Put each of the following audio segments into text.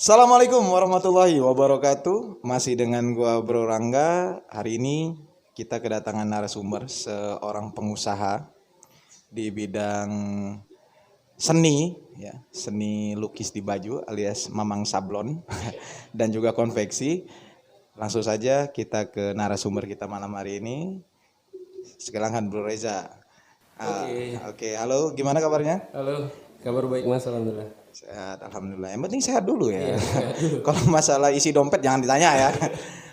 Assalamualaikum warahmatullahi wabarakatuh. Masih dengan gua Bro Rangga. Hari ini kita kedatangan narasumber seorang pengusaha di bidang seni ya, seni lukis di baju alias Mamang Sablon dan juga konveksi. Langsung saja kita ke narasumber kita malam hari ini. Silakan Bro Reza. Oke, halo, gimana kabarnya? Halo, kabar baik Mas, alhamdulillah. Sehat, alhamdulillah. Yang penting sehat dulu ya. Iya, sehat dulu. Kalau masalah isi dompet jangan ditanya ya.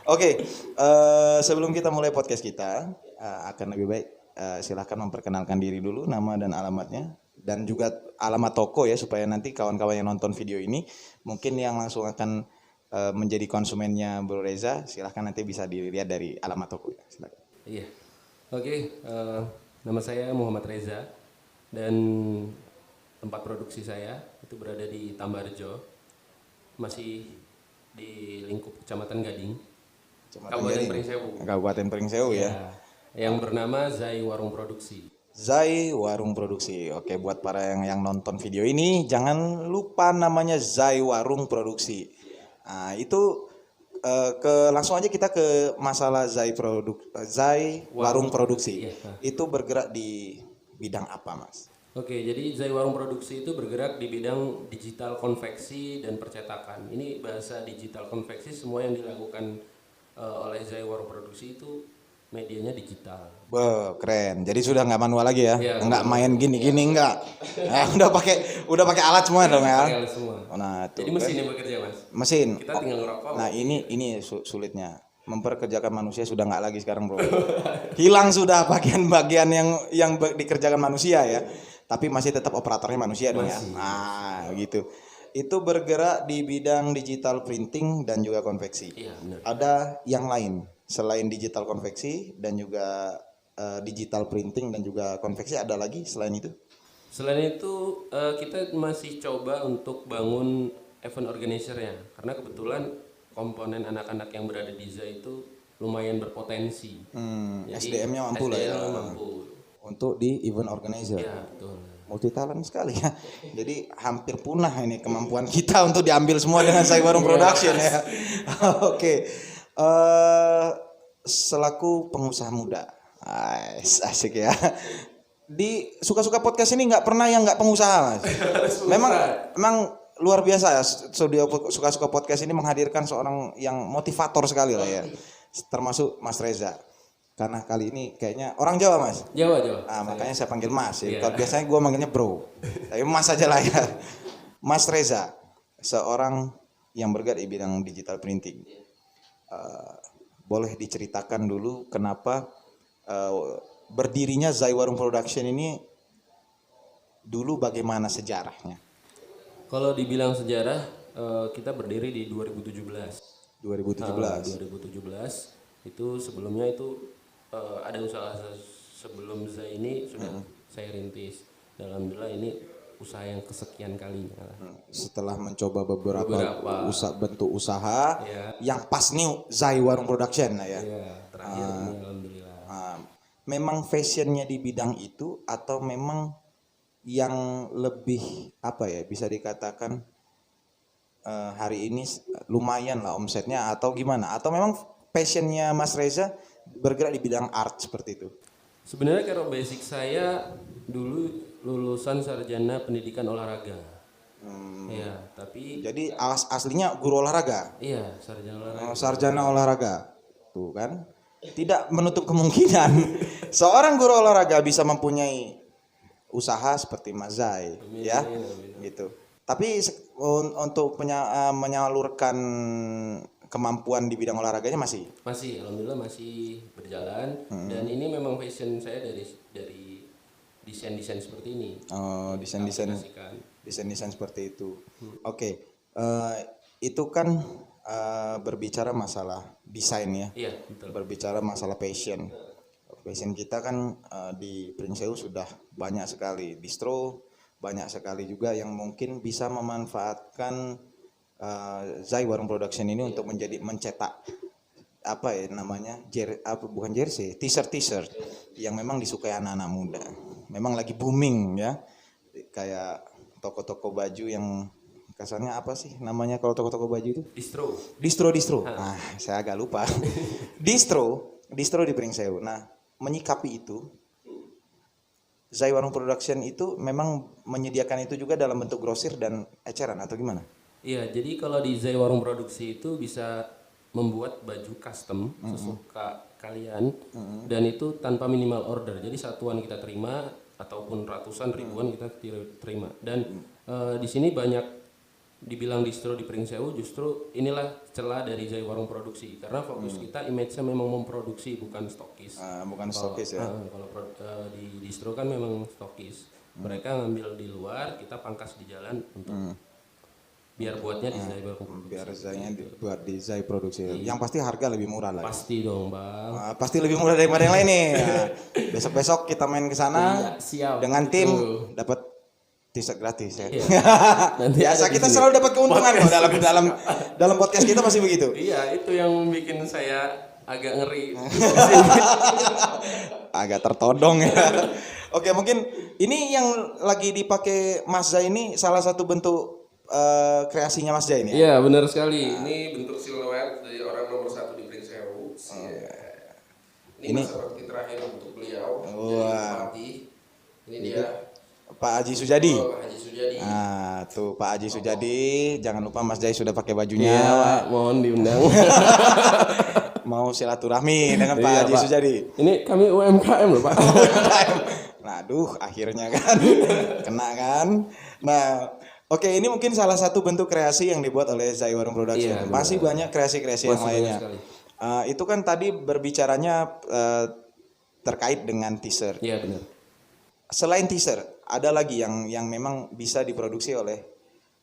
Oke, sebelum kita mulai podcast kita, akan lebih baik silahkan memperkenalkan diri dulu, nama dan alamatnya, dan juga alamat toko ya, supaya nanti kawan-kawan yang nonton video ini, mungkin yang langsung akan menjadi konsumennya Bro Reza, silahkan nanti bisa dilihat dari alamat toko. Silakan. Iya. Oke, nama saya Muhammad Reza dan tempat produksi saya itu berada di Tambarjo, masih di lingkup Kecamatan Gading, Kabupaten Pringsewu. Kabupaten Pringsewu ya. Yang bernama Zai Warung Produksi. Zai Warung Produksi. Oke, buat para yang nonton video ini jangan lupa namanya Zai Warung Produksi. Nah, itu langsung aja kita ke masalah Zai Warung Produksi. Iya. Itu bergerak di bidang apa, Mas? Oke, jadi Zai Warung Produksi itu bergerak di bidang digital konveksi dan percetakan. Ini bahasa digital konveksi, semua yang dilakukan oleh Zai Warung Produksi itu medianya digital. Keren. Jadi sudah nggak manual lagi ya? Iya, Nggak main gini-gini nggak. Udah pakai alat semua dong ya. Pakai alat semua. Nah, tuh. Jadi mesin yang bekerja, Mas. Mesin. Kita tinggal ngerokok. Nah, ini sulitnya. Memperkerjakan manusia sudah nggak lagi sekarang, Bro. Hilang sudah bagian-bagian yang dikerjakan manusia ya. Tapi masih tetap operatornya manusia dong ya. Nah, gitu. Itu bergerak di bidang digital printing dan juga konveksi. Iya, benar. Ada yang lain selain digital konveksi dan juga digital printing dan juga konveksi, ada lagi selain itu? Selain itu kita masih coba untuk bangun event organizer-nya, karena kebetulan komponen anak-anak yang berada di Zai itu lumayan berpotensi. SDM-nya mampu lah ya. SDM-nya mampu. Untuk di event organizer. Ya, betul. Multi talent sekali ya. Jadi hampir punah ini kemampuan kita untuk diambil semua dengan Zai Warung Production ya. Oke. Selaku pengusaha muda. Asik ya. Di suka-suka podcast ini nggak pernah yang nggak pengusaha, Mas. Memang luar biasa ya. Studio suka-suka podcast ini menghadirkan seorang yang motivator sekali lah ya. Termasuk Mas Reza. Karena kali ini kayaknya orang Jawa, Mas. Jawa. Makanya saya panggil Mas. Ya. Kalau biasanya gue manggilnya Bro. Tapi Mas aja lah ya. Mas Reza, seorang yang bergerak di bidang digital printing. Boleh diceritakan dulu kenapa berdirinya Zai Warung Production ini dulu, bagaimana sejarahnya? Kalau dibilang sejarah, kita berdiri di 2017. 2017. Itu sebelumnya itu ada usaha sebelum Zai ini sudah saya rintis. Alhamdulillah ini usaha yang kesekian kalinya. Setelah mencoba beberapa bentuk usaha, yang pas nih Zai Warung Production lah ya. Iya, terakhir ini alhamdulillah. Memang fashionnya di bidang itu atau memang yang lebih apa ya, bisa dikatakan hari ini lumayan lah omsetnya atau gimana? Atau memang passionnya Mas Reza bergerak di bidang art seperti itu? Sebenarnya kalau basic saya dulu lulusan sarjana pendidikan olahraga. Iya, tapi jadi aslinya guru olahraga. Iya, sarjana olahraga. Sarjana olahraga. Tuh kan. Tidak menutup kemungkinan seorang guru olahraga bisa mempunyai usaha seperti Mas Zai ya. Gitu. Tapi untuk menyalurkan kemampuan di bidang olahraganya masih alhamdulillah masih berjalan. Dan ini memang passion saya dari desain seperti ini. Desain seperti itu. Oke. Itu kan berbicara masalah desain ya. Iya, betul. Berbicara masalah passion kita kan di Pringsewu sudah banyak sekali distro, banyak sekali juga yang mungkin bisa memanfaatkan Zai Warung Production ini untuk mencetak apa ya namanya, bukan jersey, t-shirt yang memang disukai anak-anak muda. Memang lagi booming ya, kayak toko-toko baju yang Kasarnya apa sih namanya kalau toko-toko baju itu? Distro. Distro. Nah, saya agak lupa. Distro di Pringsewu. Nah, menyikapi itu, Zai Warung Production itu memang menyediakan itu juga dalam bentuk grosir dan eceran atau gimana? Iya, jadi kalau di Zai Warung Produksi itu bisa membuat baju custom sesuka kalian dan itu tanpa minimal order. Jadi satuan kita terima ataupun ratusan ribuan kita terima. Dan di sini banyak dibilang distro di Pringsewu, justru inilah celah dari Zai Warung Produksi karena fokus kita image-nya memang memproduksi bukan stokis. Bukan stokis ya. Kalau di distro kan memang stokis. Mereka ngambil di luar, kita pangkas di jalan untuk biar buatnya di Zai Warung Produksi. Biar Zai-nya dibuat di Zai Produksi. Yang pasti harga lebih murah lah. Pasti dong, Bang. Pasti lebih murah daripada yang lain nih. Nah, besok-besok kita main ke sana Siap. dengan tim dapat t-shirt gratis ya. Iya. Nanti Biasa ada di kita sini. selalu dapat keuntungan kok dalam podcast kita pasti begitu. Iya, itu yang bikin saya agak ngeri. Agak tertodong ya. Oke, mungkin ini yang lagi dipakai Mas Zai ini salah satu bentuk kreasinya Mas Zai ini ya. Iya, benar sekali. Ini bentuk siluet dari orang nomor 1 di Pringsewu. Ini masa bakti terakhir untuk beliau. Wah. Ini dia. Pak Haji Sujadi. Pak Haji Sujadi. Nah, tuh Pak Haji Sujadi, jangan lupa Mas Zai sudah pakai bajunya. Iya, Pak, mohon diundang. Mau silaturahmi dengan Pak Iya, Haji Pak. Sujadi. Ini kami UMKM loh, Pak. Nah, aduh, akhirnya kan kena kan. Nah, oke, ini mungkin salah satu bentuk kreasi yang dibuat oleh Zai Warung Production. Iya, Masih banyak kreasi-kreasi yang Masih banyak lainnya. sekali. Itu kan tadi berbicaranya terkait dengan t-shirt. Iya, benar. Selain t-shirt, ada lagi yang memang bisa diproduksi oleh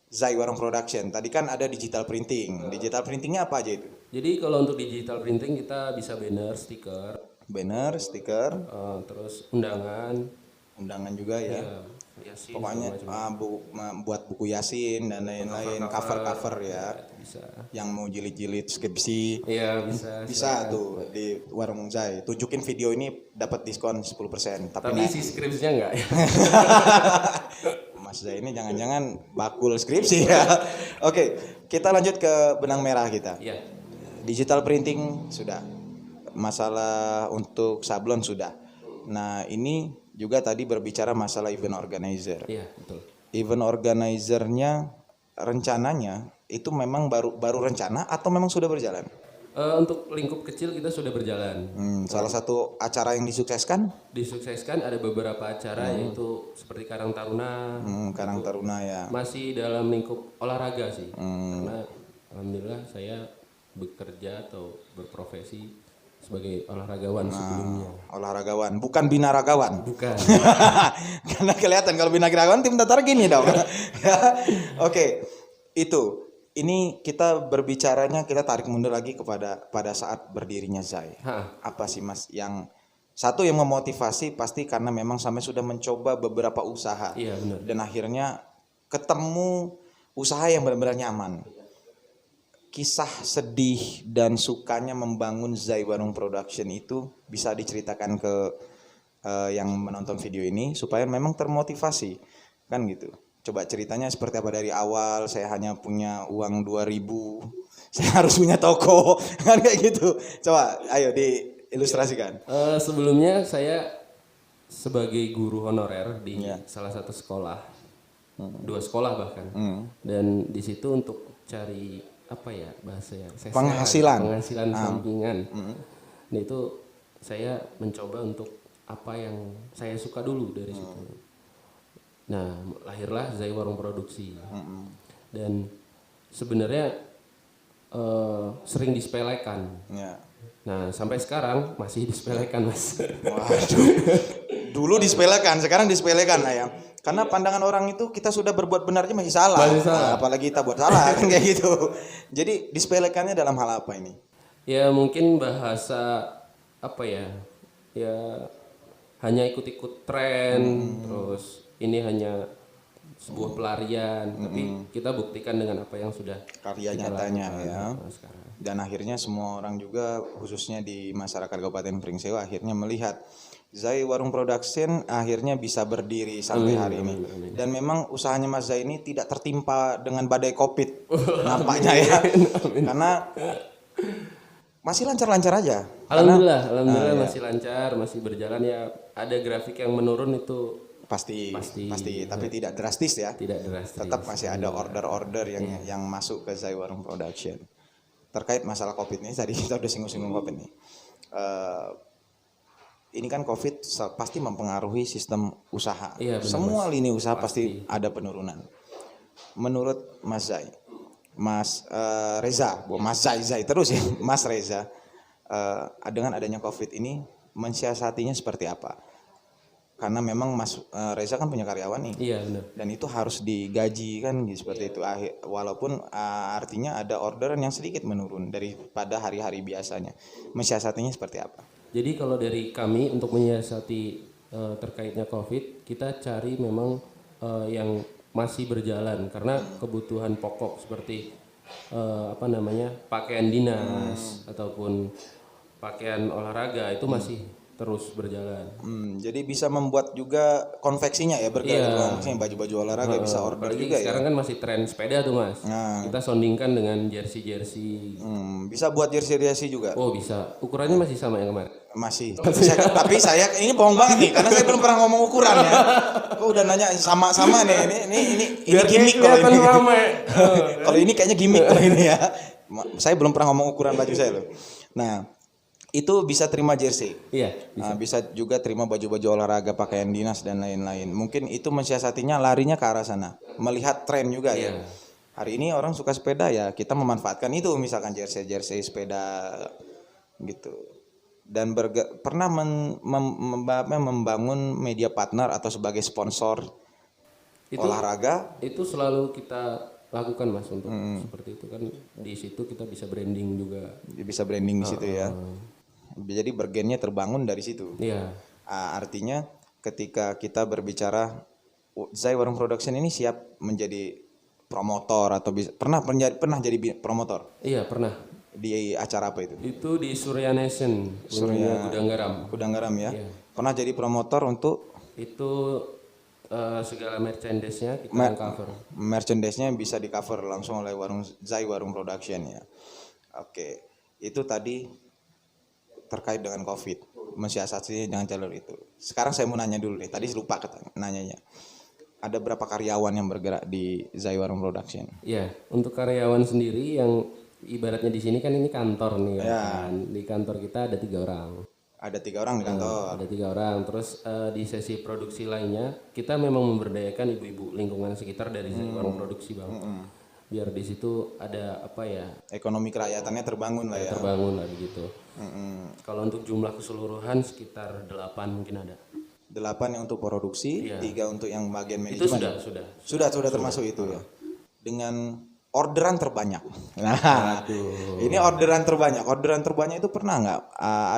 Zai Warung Production. Tadi kan ada digital printing. Digital printingnya apa aja itu? Jadi kalau untuk digital printing kita bisa banner, stiker, Banner, stiker, terus undangan, undangan juga ya. Yasin, Pokoknya segala macam. buat buku Yasin dan lain-lain, cover-cover ya. Bisa. Yang mau jilid-jilid skripsi. Iya, bisa. Bisa tuh di Warung Zai. Tunjukin video ini dapat diskon 10%. Tapi si skripsinya enggak ya. Mas Zai ini jangan-jangan bakul skripsi ya. Oke, kita lanjut ke benang merah kita. Iya. Digital printing sudah. Masalah untuk sablon sudah. Nah, ini juga tadi berbicara masalah event organizer. Iya, betul. Event organizernya rencananya itu memang baru rencana atau memang sudah berjalan? Untuk lingkup kecil kita sudah berjalan. Salah satu acara yang disukseskan? Disukseskan ada beberapa acara yaitu seperti Karang Taruna. Karang Taruna ya. Masih dalam lingkup olahraga sih. Karena alhamdulillah saya bekerja atau berprofesi sebagai olahragawan sebelumnya. Olahragawan, bukan binaragawan. Bukan. Karena kelihatan kalau binaragawan tim Tatar gini dong. Oke, itu. Ini kita berbicaranya, kita tarik mundur lagi pada saat berdirinya Zai. Apa sih Mas yang satu yang memotivasi pasti karena memang sampai sudah mencoba beberapa usaha. Iya, benar. Dan akhirnya ketemu usaha yang benar-benar nyaman. Kisah sedih dan sukanya membangun Zai Warung Production itu bisa diceritakan ke yang menonton video ini supaya memang termotivasi kan gitu. Coba ceritanya seperti apa dari awal, saya hanya punya uang 2.000, saya harus punya toko kan kayak gitu. Coba ayo diilustrasikan. Sebelumnya saya sebagai guru honorer di salah satu sekolah, 2 sekolah bahkan, dan di situ untuk cari apa ya bahasanya penghasilan sampingan. Nah itu saya mencoba untuk apa yang saya suka dulu dari situ. Nah lahirlah Zai Warung Produksi. Dan sebenarnya sering disepelekan. Nah sampai sekarang masih disepelekan Mas. Waduh. Dulu disepelekan, sekarang disepelekan lah ya. Karena pandangan orang itu kita sudah berbuat benarnya masih salah. Nah, apalagi kita buat salah kan kayak gitu. Jadi disepelekannya dalam hal apa ini? Ya mungkin bahasa apa ya? Ya hanya ikut-ikut tren, terus ini hanya sebuah pelarian, tapi kita buktikan dengan apa yang sudah karya nyatanya ya. Dan akhirnya semua orang juga khususnya di masyarakat Kabupaten Pringsewu akhirnya melihat Zai Warung Production akhirnya bisa berdiri sampai hari ini. Dan memang usahanya Mas Zai ini tidak tertimpa dengan badai Covid nampaknya ya. Karena masih lancar-lancar aja. Alhamdulillah masih lancar, masih berjalan ya. Ada grafik yang menurun itu Pasti, tapi tidak drastis ya. tidak drastis. Tetap masih ada order-order yang masuk ke Zai Warung Production. Terkait masalah Covid ini, tadi kita udah singgung-singgung Covid nih. Ini kan Covid pasti mempengaruhi sistem usaha. Iya, benar, Semua lini usaha pasti ada penurunan. Menurut Mas Zai, Mas Reza, Mas Zai terus ya, Mas Reza, dengan adanya Covid ini mensiasatinya seperti apa? Karena memang Mas Reza kan punya karyawan nih. Iya benar. Dan itu harus digaji kan seperti itu. Walaupun artinya ada orderan yang sedikit menurun daripada hari-hari biasanya. Mensiasatinya seperti apa? Jadi kalau dari kami untuk menyiasati terkaitnya COVID, kita cari memang yang masih berjalan karena kebutuhan pokok seperti pakaian dinas ataupun pakaian olahraga itu masih terus berjalan. Jadi bisa membuat juga konveksinya ya berganti baju-baju olahraga bisa order juga ya. Sekarang kan masih tren sepeda tuh Mas. Kita soundingkan dengan jersey. Bisa buat jersey juga. Oh bisa. Ukurannya masih sama yang kemarin. Masih. Tapi saya ini bohong banget nih karena saya belum pernah ngomong ukuran ya. Kok udah nanya sama-sama nih. Ini gimmick kalau ini. Kalau ini kayaknya gimmick kalau ini ya. Saya belum pernah ngomong ukuran baju saya loh. Nah, itu bisa terima jersey. Iya, bisa juga terima baju-baju olahraga, pakaian dinas dan lain-lain. Mungkin itu mensiasatinya larinya ke arah sana. Melihat tren juga ya. Hari ini orang suka sepeda ya, kita memanfaatkan itu misalkan jersey sepeda gitu. Dan pernah membangun media partner atau sebagai sponsor olahraga. Itu selalu kita lakukan Mas untuk seperti itu kan di situ kita bisa branding juga. Bisa branding di situ ya. Jadi bergennya terbangun dari situ. Iya. Artinya ketika kita berbicara Zai Warung Production ini siap menjadi promotor atau pernah jadi promotor? Iya pernah. Di acara apa itu? Itu di Surya Nation, Gudang Garam ya. Iya. Pernah jadi promotor untuk itu segala merchandise-nya kita cover. Merchandise-nya bisa di cover langsung oleh Zai Warung Production ya. Oke. Itu tadi terkait dengan Covid, mensiasati dengan jalur itu. Sekarang saya mau nanya dulu nih, tadi lupa nanyanya. Ada berapa karyawan yang bergerak di Zai Warung Production? Iya, untuk karyawan sendiri yang ibaratnya di sini kan ini kantor nih kan. Di kantor kita ada 3 orang. Ada 3 orang di kantor. Ada 3 orang. Terus di sesi produksi lainnya kita memang memberdayakan ibu-ibu lingkungan sekitar dari Zai Warung Produksi Bang. Biar di situ ada ekonomi kerakyatannya terbangun lah ya. Terbangun lah begitu. Kalau untuk jumlah keseluruhan sekitar 8 mungkin ada. 8 yang untuk produksi, 3 untuk yang bagian manajemen. Itu sudah termasuk itu ya. Dengan orderan terbanyak. Nah, ini orderan terbanyak. Orderan terbanyak itu pernah nggak?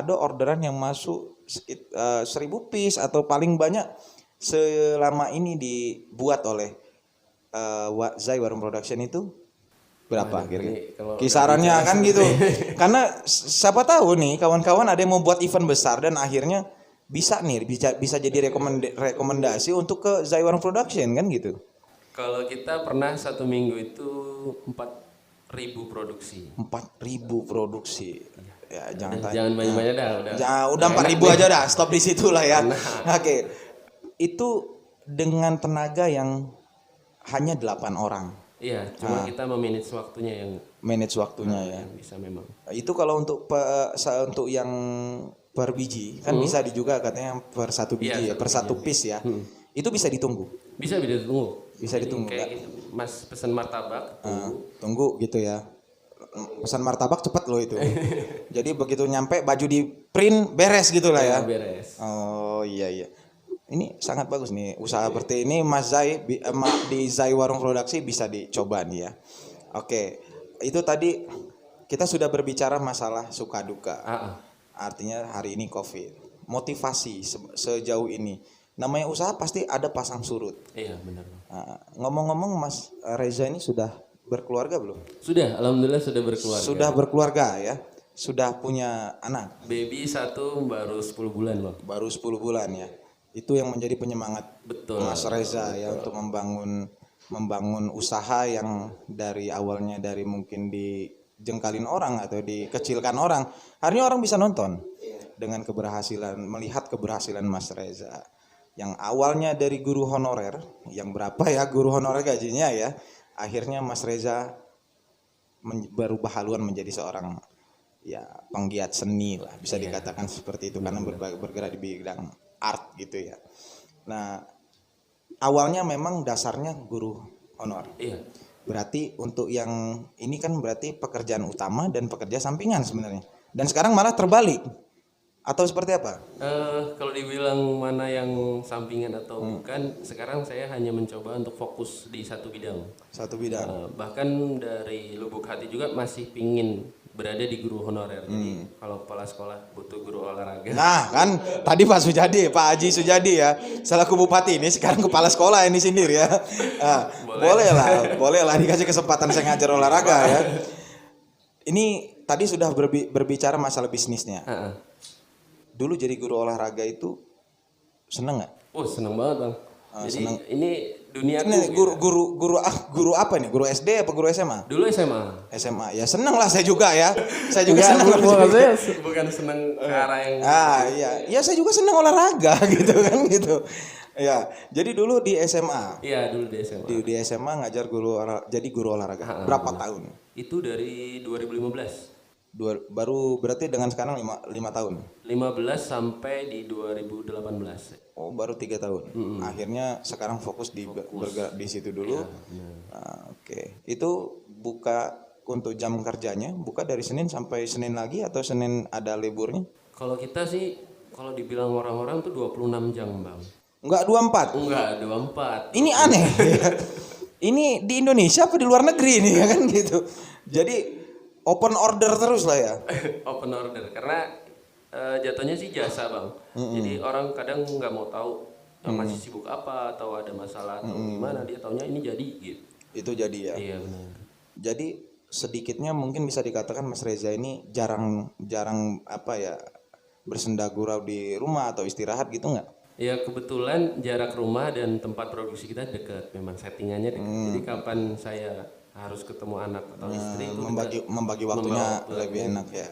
Ada orderan yang masuk 1000 piece atau paling banyak selama ini dibuat oleh Zai Warung Production itu berapa kira-kira? Kisarannya kan gitu. Karena siapa tahu nih kawan-kawan ada yang mau buat event besar dan akhirnya bisa jadi rekomendasi untuk ke Zai Warung Production kan gitu. Kalau kita pernah 1 minggu itu 4.000 produksi. 4.000 produksi. Ya jangan banyak-banyak dah udah 4.000 aja dah, stop di situ lah ya. Oke. Itu dengan tenaga yang hanya 8 orang. Iya, cuma kita memanage waktunya ya. Bisa memang. Itu kalau untuk yang per biji kan bisa juga katanya per 1 biji per 1 piece ya. Itu bisa ditunggu. Bisa ditunggu. Bisa ditunggu kayak gitu. Mas pesan martabak, tunggu gitu ya. Pesan martabak cepet loh itu. Jadi begitu nyampe baju di print beres gitu lah ya. Beres. Oh iya. Ini sangat bagus nih usaha seperti ini Mas Zai di Zai Warung Produksi bisa dicoba nih ya. Oke, itu tadi kita sudah berbicara masalah suka duka. Artinya hari ini Covid. Motivasi sejauh ini. Namanya usaha pasti ada pasang surut. Iya benar. Ngomong-ngomong Mas Reza ini sudah berkeluarga belum? Sudah, alhamdulillah sudah berkeluarga. Sudah berkeluarga ya. sudah punya anak. Baby satu baru 10 bulan Bang. Baru 10 bulan ya. Itu yang menjadi penyemangat Betul. Mas Reza ya untuk membangun usaha yang dari awalnya dari mungkin dijengkalin orang atau dikecilkan orang. Hari ini orang bisa nonton dengan keberhasilan, melihat keberhasilan Mas Reza. Yang awalnya dari guru honorer, yang berapa ya guru honorer gajinya ya. Akhirnya Mas Reza berubah haluan menjadi seorang ya penggiat seni lah, bisa dikatakan seperti itu karena bergerak di bidang art gitu ya. Nah, awalnya memang dasarnya guru honor. Iya. Berarti untuk yang ini kan berarti pekerjaan utama dan pekerja sampingan sebenarnya. Dan sekarang malah terbalik. Atau seperti apa? Kalau dibilang mana yang sampingan atau bukan, sekarang saya hanya mencoba untuk fokus di satu bidang. Satu bidang. Bahkan dari lubuk hati juga masih pingin berada di guru honorer. Jadi kalau kepala sekolah butuh guru olahraga. Nah kan tadi Pak Sujadi, Pak Haji Sujadi ya, selaku bupati ini sekarang kepala sekolah ini sendiri ya. Nah, boleh lah dikasih kesempatan saya ngajar olahraga ya. Ini tadi sudah berbicara masalah bisnisnya. Dulu jadi guru olahraga itu seneng nggak? Oh seneng banget Bang. Jadi seneng. ini dunia Ini guru apa nih? Guru SD apa guru SMA? Dulu SMA. SMA ya seneng lah saya juga ya. Saya juga seneng. Bukan seneng ke arah yang. Iya, ya saya juga seneng olahraga gitu kan gitu. Ya, jadi dulu di SMA. Iya dulu di SMA. Di SMA ngajar jadi guru olahraga. Berapa tahun? Itu dari 2015. Baru berarti dengan sekarang 5 tahun. 15 sampai di 2018. Oh baru 3 tahun. Akhirnya sekarang fokus bergerak di situ dulu. Oke. Itu buka untuk jam kerjanya buka dari Senin sampai Senin lagi atau Senin ada liburnya? Kalau kita sih kalau dibilang orang-orang tuh 26 jam Bang. Enggak 24. Enggak 24. Ini aneh. Ini di Indonesia apa di luar negeri ini ya kan gitu. Jadi open order terus lah ya. Open order karena jatuhnya sih jasa Bang. Jadi orang kadang nggak mau tahu masih sibuk apa atau ada masalah atau gimana, dia taunya ini jadi gitu. Itu jadi ya. Iya benar. Jadi sedikitnya mungkin bisa dikatakan Mas Reza ini jarang apa ya bersenda gurau di rumah atau istirahat gitu nggak? Ya kebetulan jarak rumah dan tempat produksi kita dekat, memang settingannya dekat. Jadi kapan saya harus ketemu anak atau istri itu membagi waktunya lebih enak ya.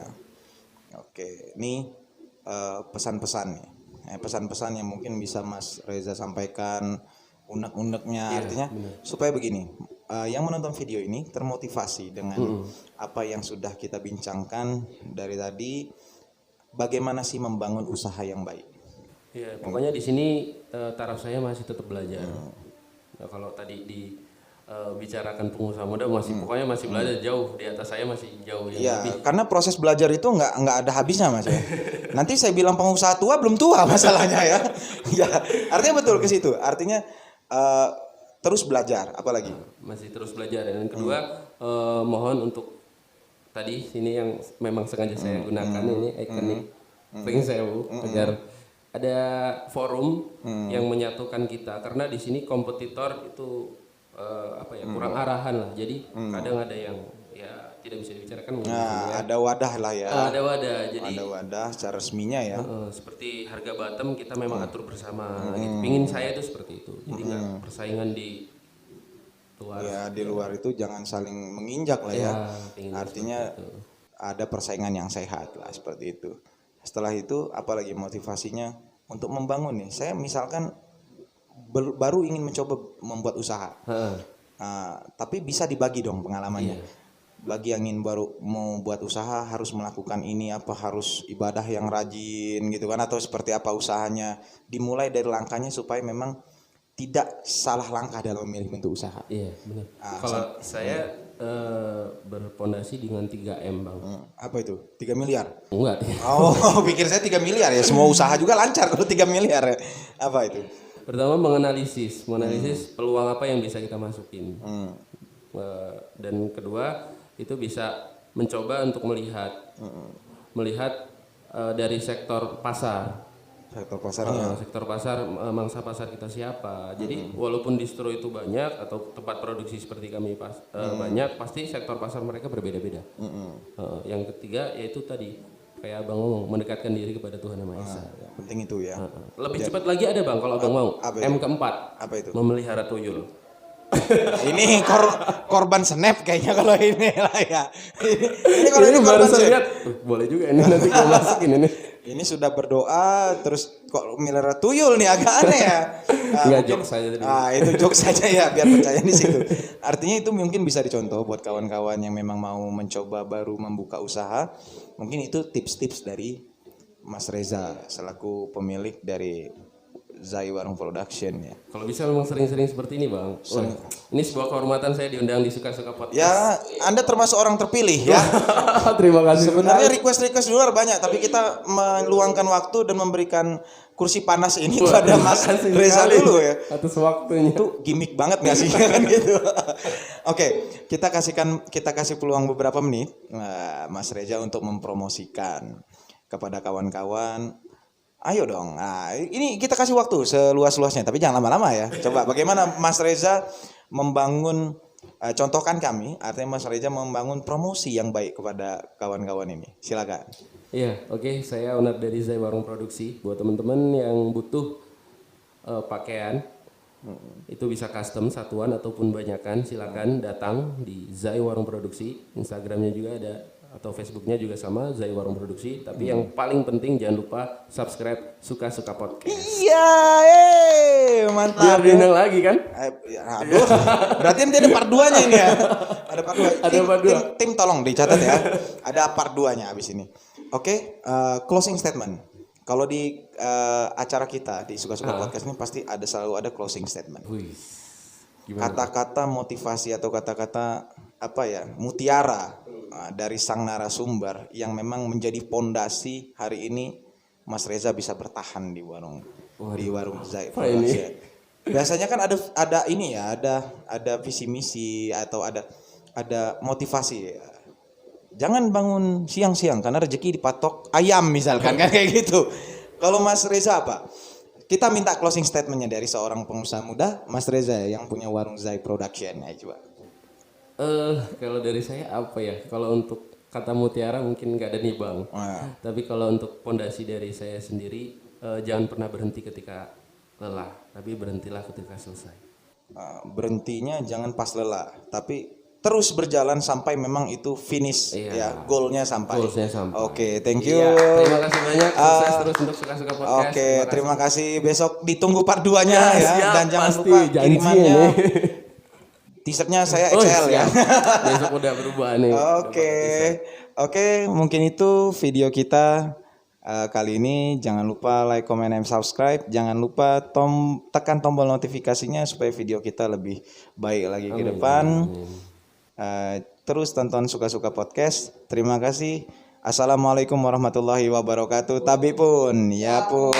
Oke, ini pesan-pesan nih. Pesan-pesan yang mungkin bisa Mas Reza sampaikan unek-uneknya artinya supaya begini, yang menonton video ini termotivasi dengan apa yang sudah kita bincangkan dari tadi, bagaimana sih membangun usaha yang baik. Ya, pokoknya di sini taraf saya masih tetap belajar. Nah, kalau tadi bicarakan pengusaha muda pokoknya masih belajar jauh di atas saya, masih jauh yang lebih. Karena proses belajar itu nggak ada habisnya Mas ya. Nanti saya bilang pengusaha tua belum tua masalahnya ya. Ya, artinya betul ke situ. Artinya terus belajar, apalagi? Masih terus belajar. Dan kedua mohon untuk tadi sini yang memang sengaja saya gunakan ini ikonik Pring Sewu agar ada forum yang menyatukan kita, karena di sini kompetitor itu kurang arahan lah, jadi kadang ada yang ya tidak bisa dibicarakan. Ada wadah lah ya. Ada wadah, jadi ada wadah secara resminya ya. Seperti harga bottom kita memang atur bersama. Gitu. Pingin saya itu seperti itu, jadi nggak persaingan di luar. Ya di luar itu jangan saling menginjak lah ya. Artinya ada persaingan yang sehat lah seperti itu. Setelah itu apalagi motivasinya untuk membangun nih. Saya misalkan baru ingin mencoba membuat usaha. Tapi bisa dibagi dong pengalamannya. Bagi yang ingin baru mau buat usaha harus melakukan ini apa, harus ibadah yang rajin gitu kan, atau seperti apa usahanya. Dimulai dari langkahnya supaya memang tidak salah langkah dalam memilih bentuk usaha. Iya benar. Kalau saya berpondasi dengan 3M Bang. Apa itu? 3 miliar? Enggak. Oh, pikir saya 3 miliar ya. Semua usaha juga lancar kalau 3 miliar ya. Apa itu? Pertama menganalisis peluang apa yang bisa kita masukin. Dan kedua itu bisa mencoba untuk melihat dari sektor pasar. Sektor pasarnya. Sektor pasar, mangsa pasar kita siapa. Jadi walaupun distro itu banyak atau tempat produksi seperti kami banyak, pasti sektor pasar mereka berbeda-beda. Yang ketiga yaitu tadi kayak Abang ngomong, mendekatkan diri kepada Tuhan Yang Maha Esa. Penting itu ya. Lebih cepat lagi ada Bang kalau Abang mau. apa itu? M keempat, Apa itu? memelihara tuyul. Ini korban snap kayaknya kalau ini lah ya. Ini kalau ini baru korban saya snap. lihat, boleh juga ini nanti gue masukin ini. Ini sudah berdoa terus kok melihara tuyul nih, agak aneh ya. Enggak, Mungkin- jokes saja tadi. Itu jokes saja ya, biar percaya di situ. Artinya itu mungkin bisa dicontoh buat kawan-kawan yang memang mau mencoba baru membuka usaha. Mungkin itu tips-tips dari Mas Reza selaku pemilik dari Zai Warung Production ya. Kalau bisa memang sering-sering seperti ini Bang. Wah, ini sebuah kehormatan saya diundang di Suka-Suka Podcast. Ya, Anda termasuk orang terpilih ya. Terima kasih. Sebenarnya request di luar banyak, tapi kita meluangkan waktu dan memberikan kursi panas ini pada Mas Makasih Reza sekali dulu ya. atas waktunya. Itu gimmick banget gak sih kan gitu. Oke, kita kasih peluang beberapa menit Mas Reza untuk mempromosikan kepada kawan-kawan. Ayo dong. Nah, ini kita kasih waktu seluas-luasnya, tapi jangan lama-lama ya. Coba bagaimana Mas Reza membangun contohkan kami, artinya Mas Reza membangun promosi yang baik kepada kawan-kawan ini. Silakan. Iya, oke. Saya owner dari Zai Warung Produksi. Buat teman-teman yang butuh pakaian, itu bisa custom satuan ataupun banyakan, silakan datang di Zai Warung Produksi. Instagramnya juga ada, atau Facebooknya juga sama, Zai Warung Produksi. Tapi yang paling penting jangan lupa subscribe Suka-Suka Podcast. Iya, mantap. Biar diundang lagi kan? Aduh, berarti nanti ada part 2-nya ini ya. Ada part 2. Ada part dua. Tim tolong dicatat ya. Ada part 2-nya abis ini. Oke, closing statement. Kalau di acara kita di Suka-Suka Podcast ini pasti selalu ada closing statement. Wih, gimana? Kata-kata motivasi atau kata-kata mutiara dari sang narasumber yang memang menjadi pondasi hari ini Mas Reza bisa bertahan di warung Zai. Biasanya kan ada ini ya, ada visi misi atau ada motivasi. Jangan bangun siang-siang karena rezeki dipatok ayam misalkan kan kayak gitu. Kalau Mas Reza apa? Kita minta closing statementnya dari seorang pengusaha muda, Mas Reza yang punya warung Zai Production ya coba. Kalau dari saya apa ya? Kalau untuk kata mutiara mungkin nggak ada nih Bang. Tapi kalau untuk pondasi dari saya sendiri, jangan pernah berhenti ketika lelah, tapi berhentilah ketika selesai. Berhentinya jangan pas lelah, tapi terus berjalan sampai memang itu finish ya, goalnya sampai. Oke, thank you. Terima kasih banyak. Sukses terus untuk Suka-Suka Podcast. Oke, terima kasih. Besok ditunggu part 2-nya ya. Siap, Dan jangan pasti. lupa Janji kirimannya. ini. T-shirtnya saya XL ya. Besok udah berubah nih. Oke, mungkin itu video kita kali ini. Jangan lupa like, comment, and subscribe. Jangan lupa tekan tombol notifikasinya supaya video kita lebih baik lagi ke depan. Terus tonton Suka-Suka Podcast. Terima kasih. Assalamualaikum warahmatullahi wabarakatuh. Tabi pun, ya pun.